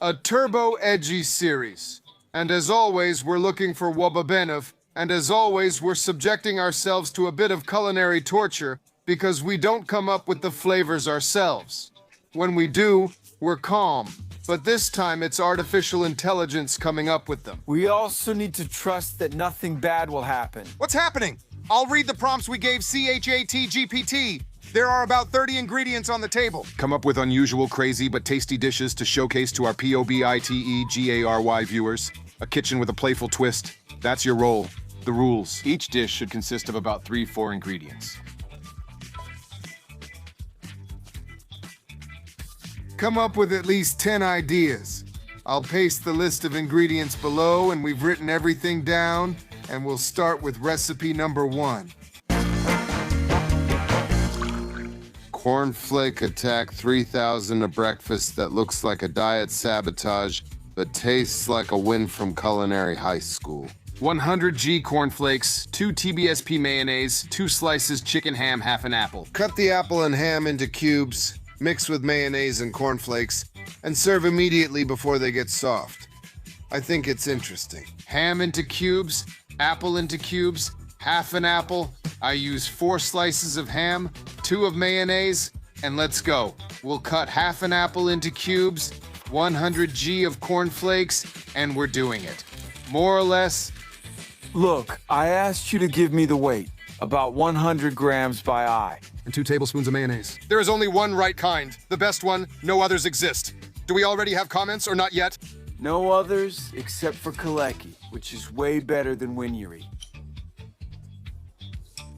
a turbo edgy series. And as always, we're looking for Wababenov, and as always, we're subjecting ourselves to a bit of culinary torture because we don't come up with the flavors ourselves. When we do, we're calm, but this time it's artificial intelligence coming up with them. We also need to trust that nothing bad will happen. What's happening? I'll read the prompts we gave ChatGPT. There are about 30 ingredients on the table. Come up with unusual, crazy, but tasty dishes to showcase to our POBITEGARY viewers. A kitchen with a playful twist. That's your role. The rules. Each dish should consist of about 3-4 ingredients. Come up with at least 10 ideas. I'll paste the list of ingredients below, and we've written everything down, and we'll start with recipe number 1. Cornflake Attack 3000, a breakfast that looks like a diet sabotage, but tastes like a win from culinary high school. 100g cornflakes, 2 TBSP mayonnaise, 2 slices chicken ham, half an apple. Cut the apple and ham into cubes, mix with mayonnaise and cornflakes, and serve immediately before they get soft. I think it's interesting. Ham into cubes, apple into cubes, half an apple. I use 4 slices of ham, 2 of mayonnaise, and let's go. We'll cut half an apple into cubes, 100g of cornflakes, and we're doing it. More or less. Look, I asked you to give me the weight, about 100 grams by eye. And 2 tablespoons of mayonnaise. There is only one right kind. The best one, no others exist. Do we already have comments or not yet? No others except for Kalecki, which is way better than Winyuri.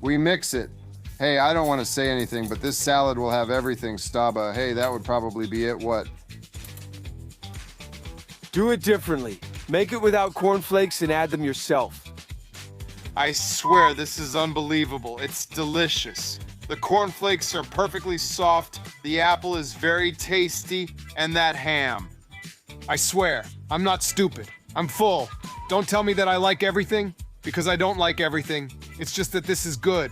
We mix it. Hey, I don't want to say anything, but this salad will have everything, Staba. Hey, that would probably be it. What? Do it differently. Make it without cornflakes and add them yourself. I swear this is unbelievable. It's delicious. The cornflakes are perfectly soft, the apple is very tasty, and that ham. I swear, I'm not stupid. I'm full. Don't tell me that I like everything, because I don't like everything. It's just that this is good.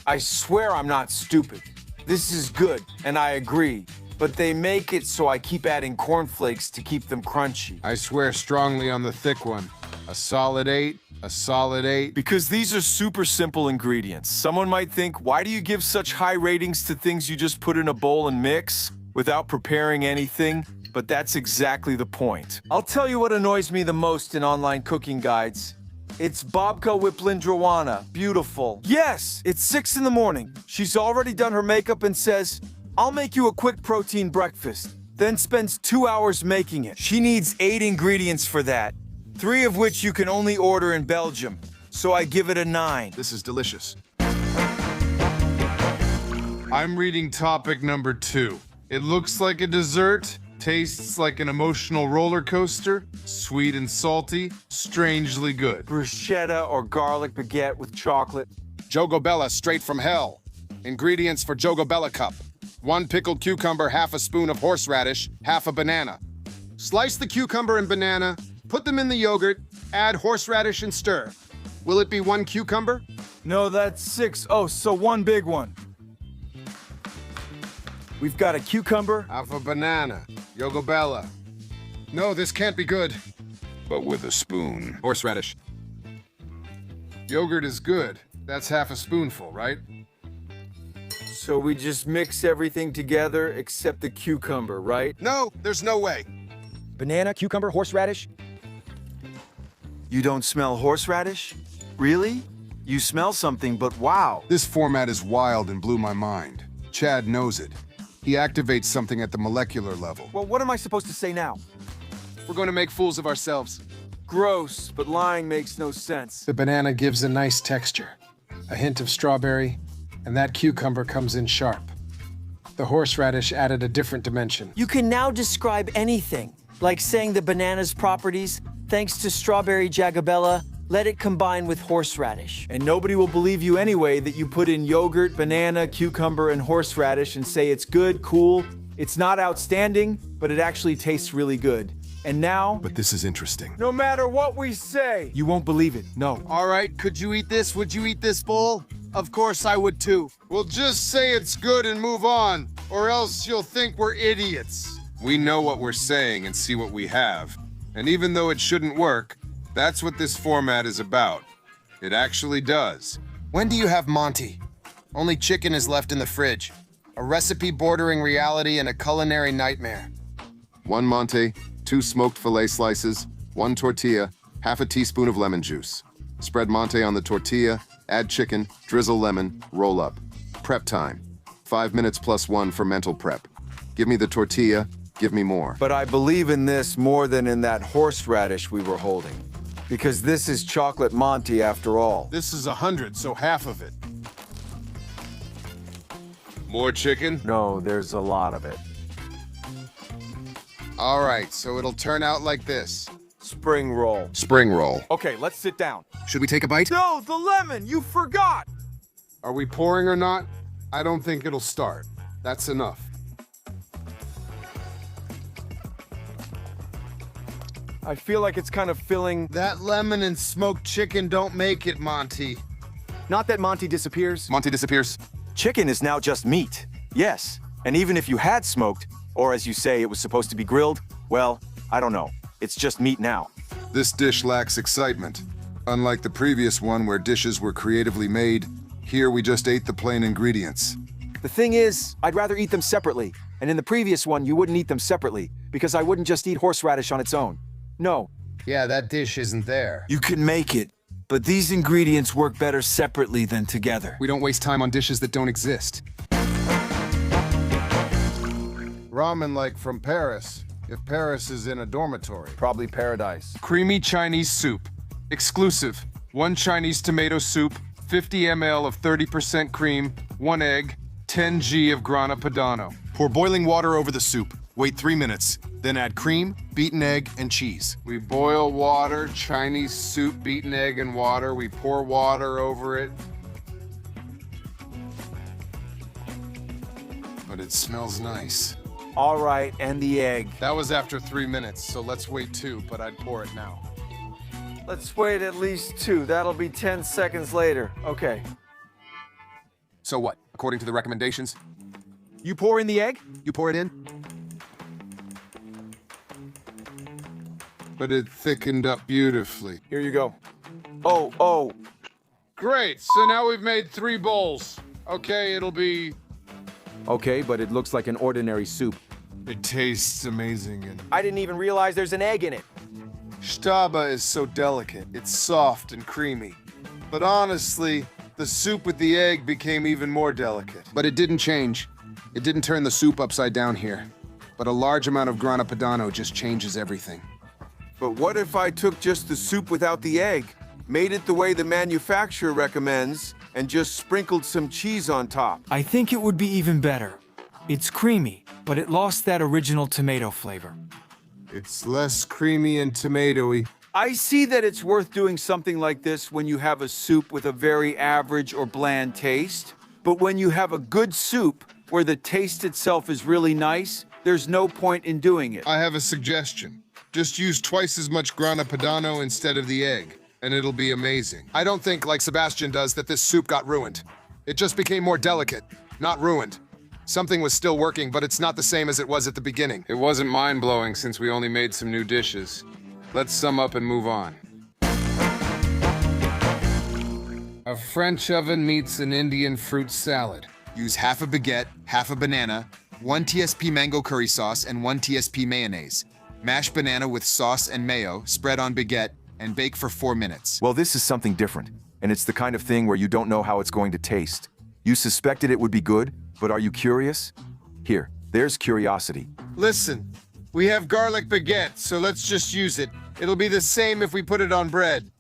I swear I'm not stupid. This is good, and I agree. But they make it so I keep adding cornflakes to keep them crunchy. I swear strongly on the thick one. A solid 8, a solid 8. Because these are super simple ingredients. Someone might think, why do you give such high ratings to things you just put in a bowl and mix without preparing anything? But that's exactly the point. I'll tell you what annoys me the most in online cooking guides. It's Babka Wiplindrowana. Beautiful. Yes, it's 6 in the morning. She's already done her makeup and says, I'll make you a quick protein breakfast. Then spends 2 hours making it. She needs 8 ingredients for that, 3 of which you can only order in Belgium. So I give it a 9. This is delicious. I'm reading topic number 2. It looks like a dessert, tastes like an emotional roller coaster, sweet and salty, strangely good. Bruschetta or garlic baguette with chocolate. Jogobella straight from hell. Ingredients for Jogobella cup. 1 pickled cucumber, half a spoon of horseradish, half a banana. Slice the cucumber and banana, put them in the yogurt, add horseradish and stir. Will it be 1 cucumber? No, that's 6. Oh, so 1 big one. We've got a cucumber. Half a banana. Jogobella. No, this can't be good. But with a spoon. Horseradish. Yogurt is good. That's half a spoonful, right? So we just mix everything together except the cucumber, right? No, there's no way. Banana, cucumber, horseradish. You don't smell horseradish? Really? You smell something, but wow. This format is wild and blew my mind. Chad knows it. He activates something at the molecular level. Well, what am I supposed to say now? We're going to make fools of ourselves. Gross, but lying makes no sense. The banana gives a nice texture, a hint of strawberry, and that cucumber comes in sharp. The horseradish added a different dimension. You can now describe anything, like saying the banana's properties, thanks to strawberry jagabella, let it combine with horseradish. And nobody will believe you anyway that you put in yogurt, banana, cucumber, and horseradish and say it's good, cool. It's not outstanding, but it actually tastes really good. And now, But this is interesting. no matter what we say, you won't believe it, no. All right, could you eat this? Would you eat this bowl? Of course I would too. We'll just say it's good and move on, or else you'll think we're idiots. We know what we're saying and see what we have. And even though it shouldn't work, that's what this format is about. It actually does. When do you have Monte? Only chicken is left in the fridge. A recipe bordering reality and a culinary nightmare. 1 Monte, 2 smoked filet slices, 1 tortilla, half a teaspoon of lemon juice. Spread Monte on the tortilla, add chicken, drizzle lemon, roll up. Prep time. 5 minutes plus 1 for mental prep. Give me the tortilla, give me more. But I believe in this more than in that horseradish we were holding. Because this is chocolate Monte after all. This is 100, so half of it. More chicken? No, there's a lot of it. All right, so it'll turn out like this. Spring roll. Spring roll. Okay, let's sit down. Should we take a bite? No, the lemon! You forgot! Are we pouring or not? I don't think it'll start. That's enough. I feel like it's kind of filling. That lemon and smoked chicken don't make it, Monte. Not that Monte disappears. Monte disappears. Chicken is now just meat. Yes. And even if you had smoked, or as you say, it was supposed to be grilled, well, I don't know. It's just meat now. This dish lacks excitement. Unlike the previous one where dishes were creatively made, here we just ate the plain ingredients. The thing is, I'd rather eat them separately. And in the previous one, you wouldn't eat them separately, because I wouldn't just eat horseradish on its own. No. Yeah, that dish isn't there. You can make it, but these ingredients work better separately than together. We don't waste time on dishes that don't exist. Ramen like from Paris, if Paris is in a dormitory. Probably paradise. Creamy Chinese soup. Exclusive. 1 Chinese tomato soup, 50 ml of 30% cream, 1 egg, 10 g of grana padano. Pour boiling water over the soup. Wait 3 minutes. Then add cream, beaten egg, and cheese. We boil water, Chinese soup, beaten egg, and water. We pour water over it. But it smells nice. All right, and the egg. That was after 3 minutes, so let's wait 2, but I'd pour it now. Let's wait at least 2. That'll be 10 seconds later. Okay. So what? According to the recommendations, You pour in the egg? you pour it in? But it thickened up beautifully. Here you go. Oh. Great, so now we've made 3 bowls. Okay, it'll be... Okay, but it looks like an ordinary soup. It tastes amazing and... I didn't even realize there's an egg in it. Staba is so delicate. It's soft and creamy. But honestly, the soup with the egg became even more delicate. But it didn't change. It didn't turn the soup upside down here. But a large amount of grana padano just changes everything. But what if I took just the soup without the egg, made it the way the manufacturer recommends, and just sprinkled some cheese on top? I think it would be even better. It's creamy, but it lost that original tomato flavor. It's less creamy and tomatoey. I see that it's worth doing something like this when you have a soup with a very average or bland taste. But when you have a good soup where the taste itself is really nice, there's no point in doing it. I have a suggestion. Just use twice as much grana padano instead of the egg, and it'll be amazing. I don't think, like Sebastian does, that this soup got ruined. It just became more delicate, not ruined. Something was still working, but it's not the same as it was at the beginning. It wasn't mind-blowing since we only made some new dishes. Let's sum up and move on. A French oven meets an Indian fruit salad. Use half a baguette, half a banana, 1 TSP mango curry sauce, and 1 TSP mayonnaise. Mash banana with sauce and mayo, spread on baguette, and bake for 4 minutes. Well, this is something different, and it's the kind of thing where you don't know how it's going to taste. You suspected it would be good, but are you curious? Here, there's curiosity. Listen, we have garlic baguette, so let's just use it. It'll be the same if we put it on bread.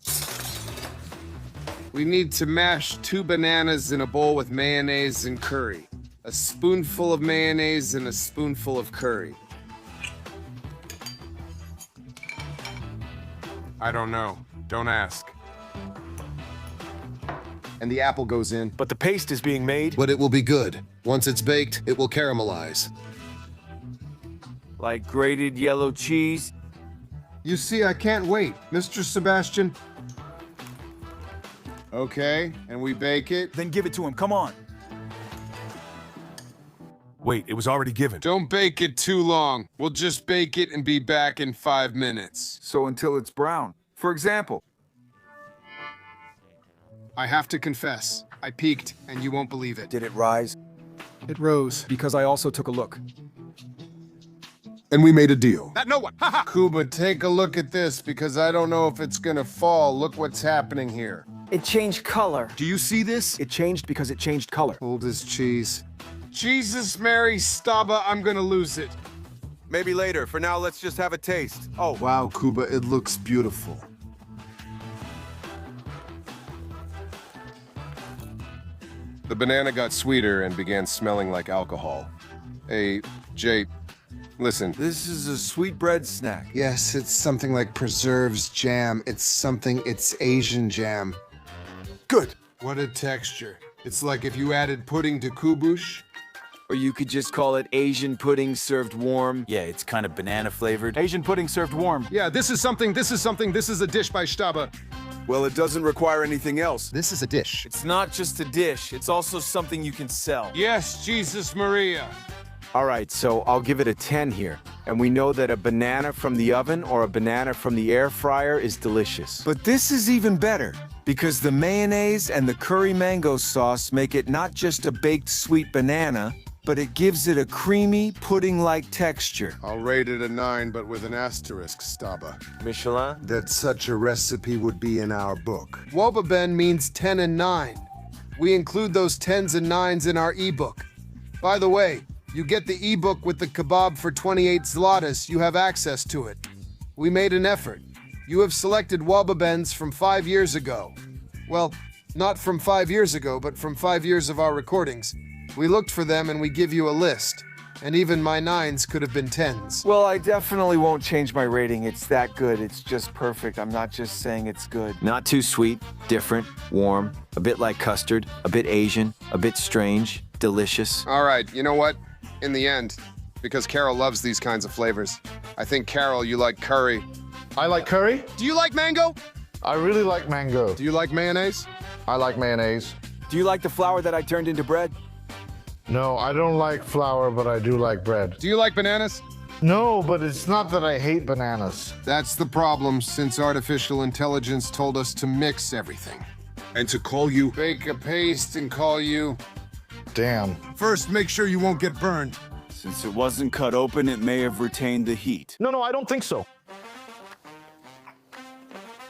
We need to mash 2 bananas in a bowl with mayonnaise and curry. A spoonful of mayonnaise and a spoonful of curry. I don't know. Don't ask. And the apple goes in. But the paste is being made. But it will be good. Once it's baked, it will caramelize. Like grated yellow cheese. You see, I can't wait. Mr. Sebastian? Okay, and we bake it. Then give it to him, come on. Wait, it was already given. Don't bake it too long. We'll just bake it and be back in 5 minutes. So until it's brown. For example, I have to confess, I peeked, and you won't believe it. Did it rise? It rose. Because I also took a look. And we made a deal. That no one! Ha ha! Kuba, take a look at this because I don't know if it's gonna fall. Look what's happening here. It changed color. Do you see this? It changed because it changed color. Hold his cheese. Jesus Mary Staba, I'm gonna lose it. maybe later. For now, let's just have a taste. Oh, Wow, Kuba, it looks beautiful. The banana got sweeter and began smelling like alcohol. Hey, Jay, listen. this is a sweetbread snack. Yes, it's something like preserves jam. It's Asian jam. Good. What a texture. It's like if you added pudding to kubush. Or you could just call it Asian pudding served warm. Yeah, it's kind of banana flavored. Asian pudding served warm. Yeah, this is a dish by Staba. Well, it doesn't require anything else. This is a dish. It's not just a dish, it's also something you can sell. Yes, Jesus Maria. All right, so I'll give it a 10 here. And we know that a banana from the oven or a banana from the air fryer is delicious. But this is even better, because the mayonnaise and the curry mango sauce make it not just a baked sweet banana, but it gives it a creamy, pudding-like texture. I'll rate it a 9, but with an asterisk, Staba. Michelin? That such a recipe would be in our book. Wobaben means 10 and 9. We include those 10s and 9s in our ebook. By the way, you get the ebook with the kebab for 28 zlotys. You have access to it. We made an effort. You have selected Wobabens from 5 years ago. Well, not from 5 years ago, but from 5 years of our recordings. We looked for them and we give you a list. And even my 9s could have been 10s. Well, I definitely won't change my rating. It's that good. It's just perfect. I'm not just saying it's good. Not too sweet, different, warm, a bit like custard, a bit Asian, a bit strange, delicious. All right, you know what? In the end, because Carol loves these kinds of flavors, I think, Carol, you like curry. I like curry. Do you like mango? I really like mango. Do you like mayonnaise? I like mayonnaise. Do you like the flour that I turned into bread? No, I don't like flour, but I do like bread. Do you like bananas? No, but it's not that I hate bananas. That's the problem, since artificial intelligence told us to mix everything. And to call you. Bake a paste and call you. Damn. First, make sure you won't get burned. Since it wasn't cut open, it may have retained the heat. No, I don't think so.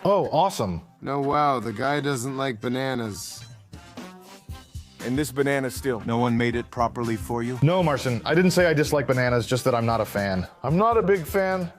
Oh, awesome. No, wow, the guy doesn't like bananas. And this banana still. No one made it properly for you? No, Marcin, I didn't say I dislike bananas, just that I'm not a fan. I'm not a big fan.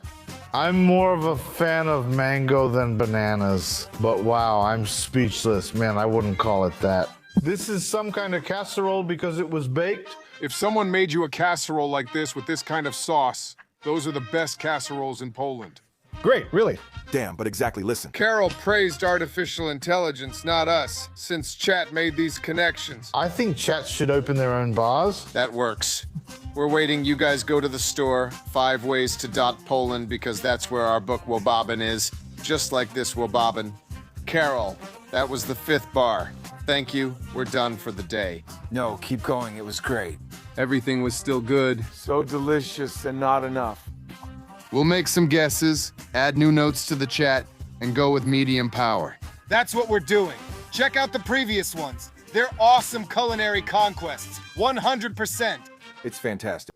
I'm more of a fan of mango than bananas. But wow, I'm speechless. Man, I wouldn't call it that. This is some kind of casserole because it was baked. If someone made you a casserole like this with this kind of sauce, those are the best casseroles in Poland. Great, really. Damn, but exactly, listen. Carol praised artificial intelligence, not us, since Chat made these connections. I think chats should open their own bars. That works. We're waiting you guys go to the store, 5 ways to Poland, because that's where our book Wobaben is, just like this Wobaben. Carol, that was the 5th bar. Thank you, we're done for the day. No, keep going. It was great. Everything was still good. So delicious and not enough. We'll make some guesses, add new notes to the chat, and go with medium power. That's what we're doing. Check out the previous ones. They're awesome culinary conquests. 100%. It's fantastic.